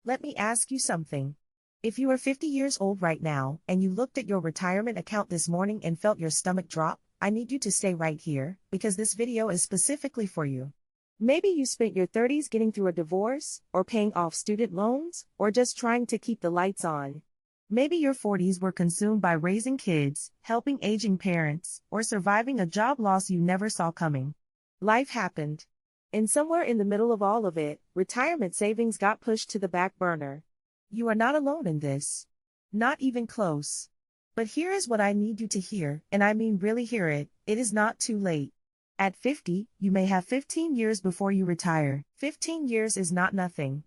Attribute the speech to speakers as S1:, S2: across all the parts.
S1: Let me ask you something. If you are 50 years old right now and you looked at your retirement account this morning and felt your stomach drop, I need you to stay right here because this video is specifically for you. Maybe you spent your 30s getting through a divorce, or paying off student loans, or just trying to keep the lights on. Maybe your 40s were consumed by raising kids, helping aging parents, or surviving a job loss you never saw coming. Life happened. And somewhere in the middle of all of it, retirement savings got pushed to the back burner. You are not alone in this. Not even close. But here is what I need you to hear, and I mean really hear it: it is not too late. At 50, you may have 15 years before you retire. 15 years is not nothing.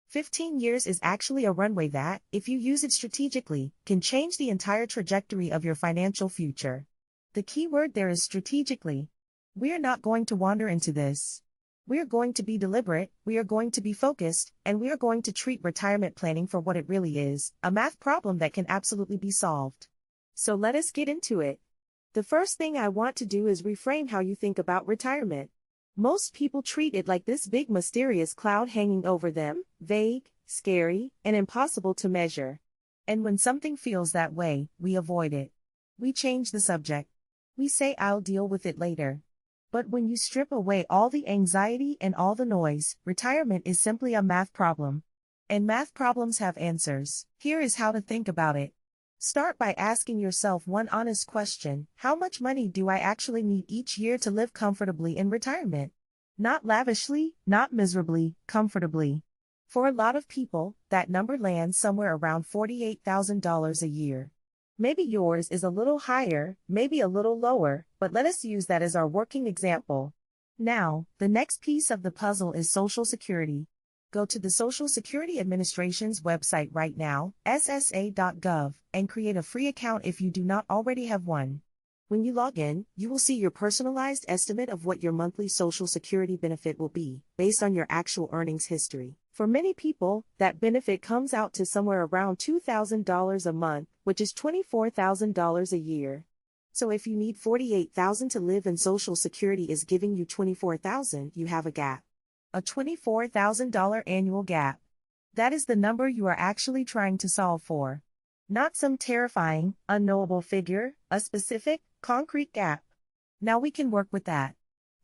S1: 15 years is actually a runway that, if you use it strategically, can change the entire trajectory of your financial future. The key word there is strategically. We are not going to wander into this. We are going to be deliberate, we are going to be focused, and we are going to treat retirement planning for what it really is, a math problem that can absolutely be solved. So let us get into it. The first thing I want to do is reframe how you think about retirement. Most people treat it like this big mysterious cloud hanging over them, vague, scary, and impossible to measure. And when something feels that way, we avoid it. We change the subject. We say I'll deal with it later. But when you strip away all the anxiety and all the noise, retirement is simply a math problem. And math problems have answers. Here is how to think about it. Start by asking yourself one honest question: how much money do I actually need each year to live comfortably in retirement? Not lavishly, not miserably, comfortably. For a lot of people, that number lands somewhere around $48,000 a year. Maybe yours is a little higher, maybe a little lower, but let us use that as our working example. Now, the next piece of the puzzle is Social Security. Go to the Social Security Administration's website right now, SSA.gov, and create a free account if you do not already have one. When you log in, you will see your personalized estimate of what your monthly Social Security benefit will be, based on your actual earnings history. For many people, that benefit comes out to somewhere around $2,000 a month, which is $24,000 a year. So if you need $48,000 to live and Social Security is giving you $24,000, you have a gap. A $24,000 annual gap. That is the number you are actually trying to solve for. Not some terrifying, unknowable figure, a specific, concrete gap. Now we can work with that.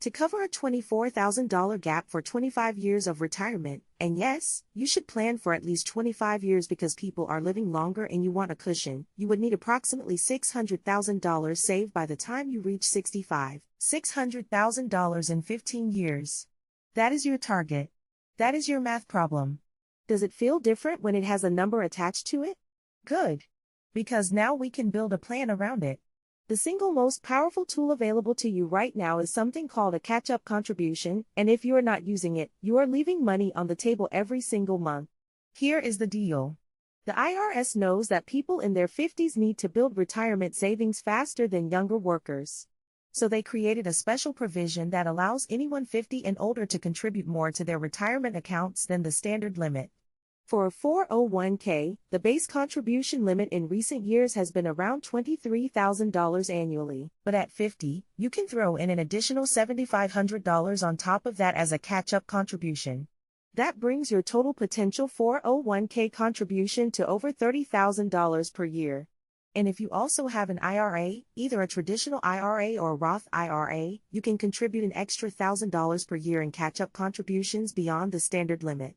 S1: To cover a $24,000 gap for 25 years of retirement, and yes, you should plan for at least 25 years because people are living longer and you want a cushion, you would need approximately $600,000 saved by the time you reach 65. $600,000 in 15 years. That is your target. That is your math problem. Does it feel different when it has a number attached to it? Good. Because now we can build a plan around it. The single most powerful tool available to you right now is something called a catch-up contribution, and if you are not using it, you are leaving money on the table every single month. Here is the deal. The IRS knows that people in their 50s need to build retirement savings faster than younger workers. So they created a special provision that allows anyone 50 and older to contribute more to their retirement accounts than the standard limit. For a 401k, the base contribution limit in recent years has been around $23,000 annually, but at 50, you can throw in an additional $7,500 on top of that as a catch-up contribution. That brings your total potential 401k contribution to over $30,000 per year. And if you also have an IRA, either a traditional IRA or a Roth IRA, you can contribute an extra $1,000 per year in catch-up contributions beyond the standard limit.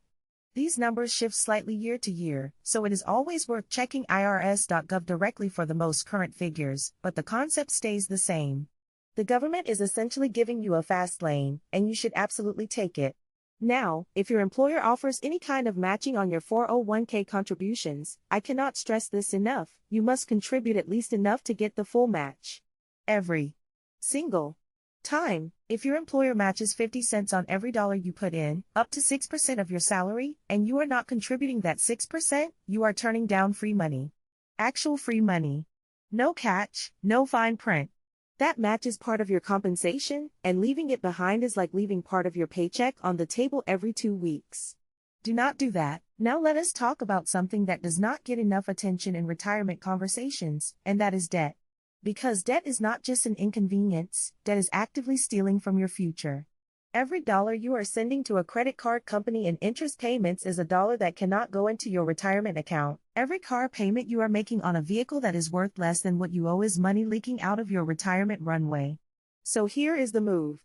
S1: These numbers shift slightly year to year, so it is always worth checking SSA.gov directly for the most current figures, but the concept stays the same. The government is essentially giving you a fast lane, and you should absolutely take it. Now, if your employer offers any kind of matching on your 401k contributions, I cannot stress this enough, you must contribute at least enough to get the full match. Every single time. If your employer matches 50 cents on every dollar you put in, up to 6% of your salary, and you are not contributing that 6%, you are turning down free money. Actual free money. No catch, no fine print. That match is part of your compensation, and leaving it behind is like leaving part of your paycheck on the table every 2 weeks. Do not do that. Now let us talk about something that does not get enough attention in retirement conversations, and that is debt. Because debt is not just an inconvenience, debt is actively stealing from your future. Every dollar you are sending to a credit card company in interest payments is a dollar that cannot go into your retirement account. Every car payment you are making on a vehicle that is worth less than what you owe is money leaking out of your retirement runway. So here is the move.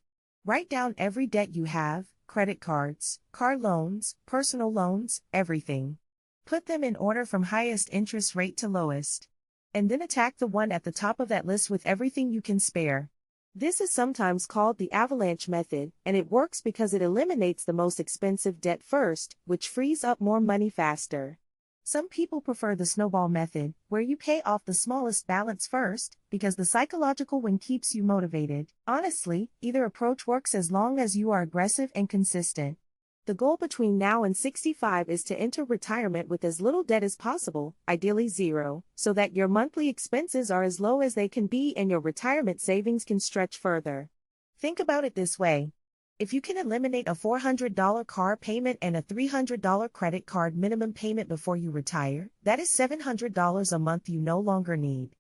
S1: Write down every debt you have, credit cards, car loans, personal loans, everything. Put them in order from highest interest rate to lowest. And then attack the one at the top of that list with everything you can spare. This is sometimes called the avalanche method, and it works because it eliminates the most expensive debt first, which frees up more money faster. Some people prefer the snowball method, where you pay off the smallest balance first, because the psychological win keeps you motivated. Honestly, either approach works as long as you are aggressive and consistent. The goal between now and 65 is to enter retirement with as little debt as possible, ideally zero, so that your monthly expenses are as low as they can be and your retirement savings can stretch further. Think about it this way. If you can eliminate a $400 car payment and a $300 credit card minimum payment before you retire, that is $700 a month you no longer need.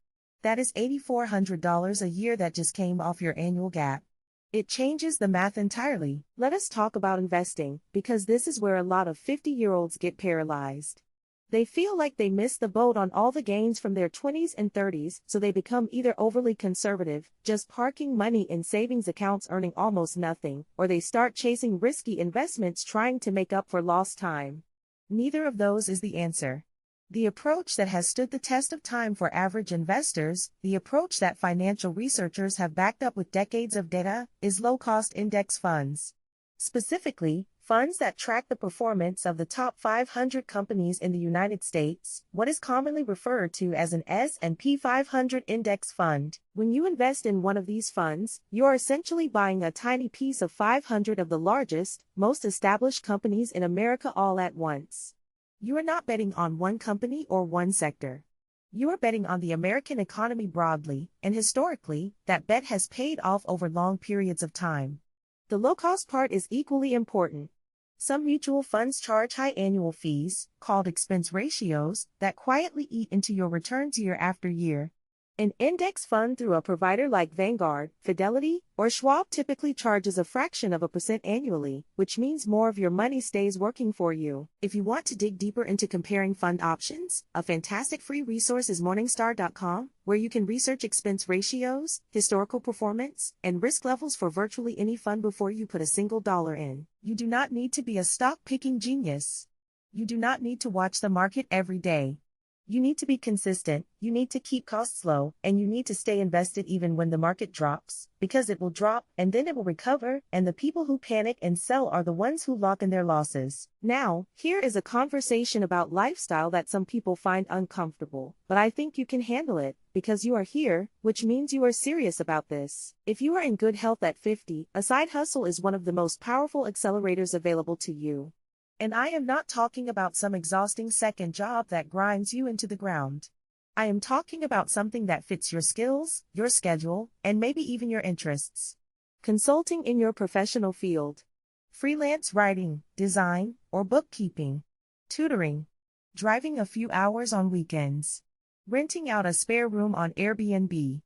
S1: That is $8,400 a year that just came off your annual gap. It changes the math entirely. Let us talk about investing, because this is where a lot of 50-year-olds get paralyzed. They feel like they missed the boat on all the gains from their 20s and 30s, so they become either overly conservative, just parking money in savings accounts earning almost nothing, or they start chasing risky investments trying to make up for lost time. Neither of those is the answer. The approach that has stood the test of time for average investors, the approach that financial researchers have backed up with decades of data, is low-cost index funds. Specifically, funds that track the performance of the top 500 companies in the United States, what is commonly referred to as an S&P 500 index fund. When you invest in one of these funds, you are essentially buying a tiny piece of 500 of the largest, most established companies in America all at once. You are not betting on one company or one sector. You are betting on the American economy broadly, and historically, that bet has paid off over long periods of time. The low-cost part is equally important. Some mutual funds charge high annual fees, called expense ratios, that quietly eat into your returns year after year. An index fund through a provider like Vanguard, Fidelity, or Schwab typically charges a fraction of a percent annually, which means more of your money stays working for you. If you want to dig deeper into comparing fund options, a fantastic free resource is Morningstar.com, where you can research expense ratios, historical performance, and risk levels for virtually any fund before you put a single dollar in. You do not need to be a stock-picking genius. You do not need to watch the market every day. You need to be consistent, you need to keep costs low, and you need to stay invested even when the market drops, because it will drop, and then it will recover, and the people who panic and sell are the ones who lock in their losses. Now, here is a conversation about lifestyle that some people find uncomfortable, but I think you can handle it, because you are here, which means you are serious about this. If you are in good health at 50, a side hustle is one of the most powerful accelerators available to you. And I am not talking about some exhausting second job that grinds you into the ground. I am talking about something that fits your skills, your schedule, and maybe even your interests. Consulting in your professional field. Freelance writing, design, or bookkeeping. Tutoring. Driving a few hours on weekends. Renting out a spare room on Airbnb.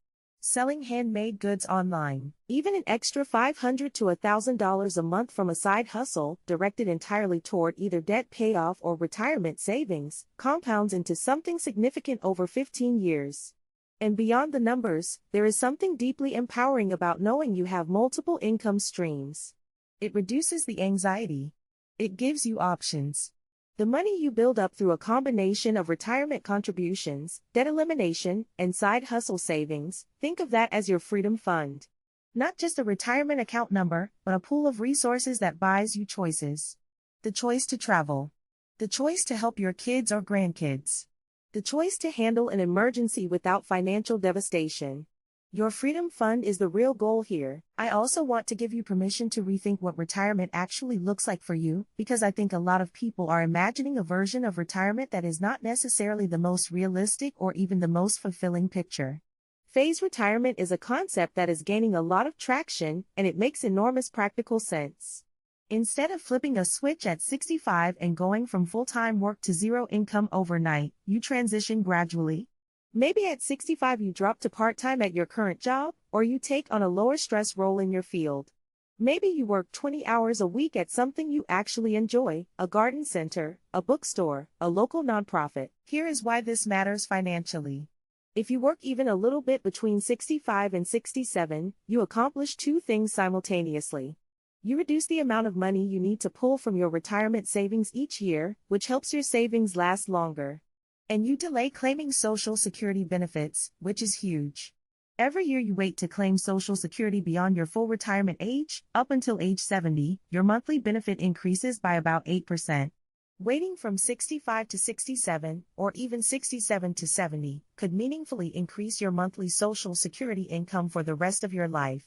S1: Selling handmade goods online. Even an extra $500 to $1,000 a month from a side hustle, directed entirely toward either debt payoff or retirement savings, compounds into something significant over 15 years. And beyond the numbers, there is something deeply empowering about knowing you have multiple income streams. It reduces the anxiety. It gives you options. The money you build up through a combination of retirement contributions, debt elimination, and side hustle savings, think of that as your freedom fund. Not just a retirement account number, but a pool of resources that buys you choices. The choice to travel. The choice to help your kids or grandkids. The choice to handle an emergency without financial devastation. Your freedom fund is the real goal here. I also want to give you permission to rethink what retirement actually looks like for you, because I think a lot of people are imagining a version of retirement that is not necessarily the most realistic or even the most fulfilling picture. Phased retirement is a concept that is gaining a lot of traction, and it makes enormous practical sense. Instead of flipping a switch at 65 and going from full-time work to zero income overnight, you transition gradually. Maybe at 65 you drop to part-time at your current job, or you take on a lower-stress role in your field. Maybe you work 20 hours a week at something you actually enjoy, a garden center, a bookstore, a local nonprofit. Here is why this matters financially. If you work even a little bit between 65 and 67, you accomplish two things simultaneously. You reduce the amount of money you need to pull from your retirement savings each year, which helps your savings last longer. And you delay claiming Social Security benefits, which is huge. Every year you wait to claim Social Security beyond your full retirement age, up until age 70, your monthly benefit increases by about 8%. Waiting from 65 to 67, or even 67 to 70, could meaningfully increase your monthly Social Security income for the rest of your life.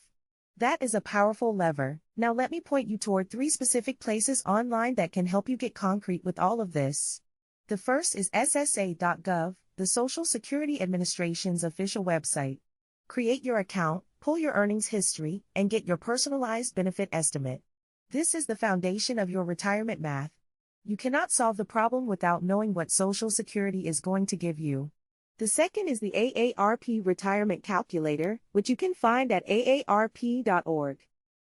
S1: That is a powerful lever. Now let me point you toward 3 specific places online that can help you get concrete with all of this. The first is SSA.gov, the Social Security Administration's official website. Create your account, pull your earnings history, and get your personalized benefit estimate. This is the foundation of your retirement math. You cannot solve the problem without knowing what Social Security is going to give you. The second is the AARP Retirement Calculator, which you can find at aarp.org.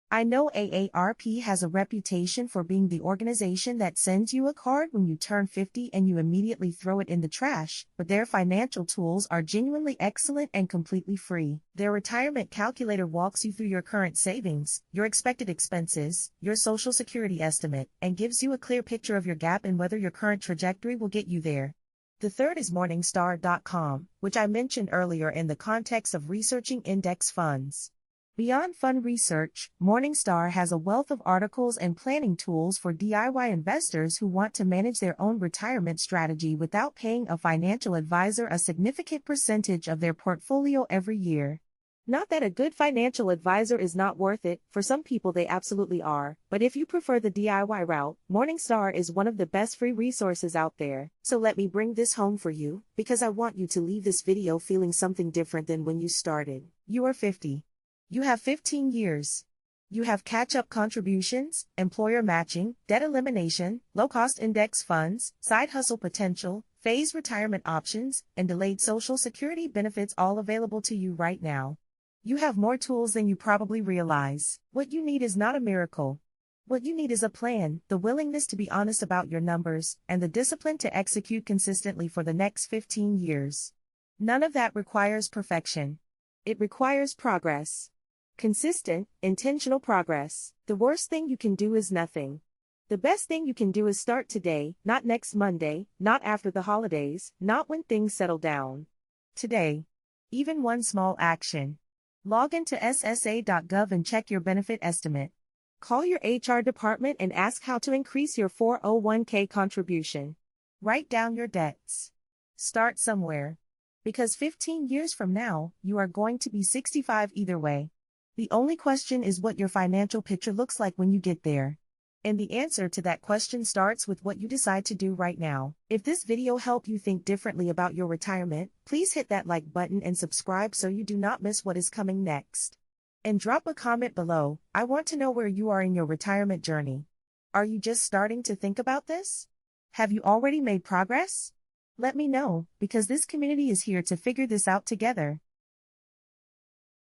S1: I know AARP has a reputation for being the organization that sends you a card when you turn 50 and you immediately throw it in the trash, but their financial tools are genuinely excellent and completely free. Their retirement calculator walks you through your current savings, your expected expenses, your Social Security estimate, and gives you a clear picture of your gap and whether your current trajectory will get you there. The third is Morningstar.com, which I mentioned earlier in the context of researching index funds. Beyond fund research, Morningstar has a wealth of articles and planning tools for DIY investors who want to manage their own retirement strategy without paying a financial advisor a significant percentage of their portfolio every year. Not that a good financial advisor is not worth it, for some people they absolutely are, but if you prefer the DIY route, Morningstar is one of the best free resources out there. So let me bring this home for you, because I want you to leave this video feeling something different than when you started. You are 50. You have 15 years. You have catch-up contributions, employer matching, debt elimination, low-cost index funds, side hustle potential, phased retirement options, and delayed Social Security benefits all available to you right now. You have more tools than you probably realize. What you need is not a miracle. What you need is a plan, the willingness to be honest about your numbers, and the discipline to execute consistently for the next 15 years. None of that requires perfection. It requires progress. Consistent, intentional progress. The worst thing you can do is nothing. The best thing you can do is start today, not next Monday, not after the holidays, not when things settle down. Today. Even one small action. Log into SSA.gov and check your benefit estimate. Call your HR department and ask how to increase your 401k contribution. Write down your debts. Start somewhere. Because 15 years from now, you are going to be 65 either way. The only question is what your financial picture looks like when you get there. And the answer to that question starts with what you decide to do right now. If this video helped you think differently about your retirement, please hit that like button and subscribe so you do not miss what is coming next. And drop a comment below. I want to know where you are in your retirement journey. Are you just starting to think about this? Have you already made progress? Let me know, because this community is here to figure this out together.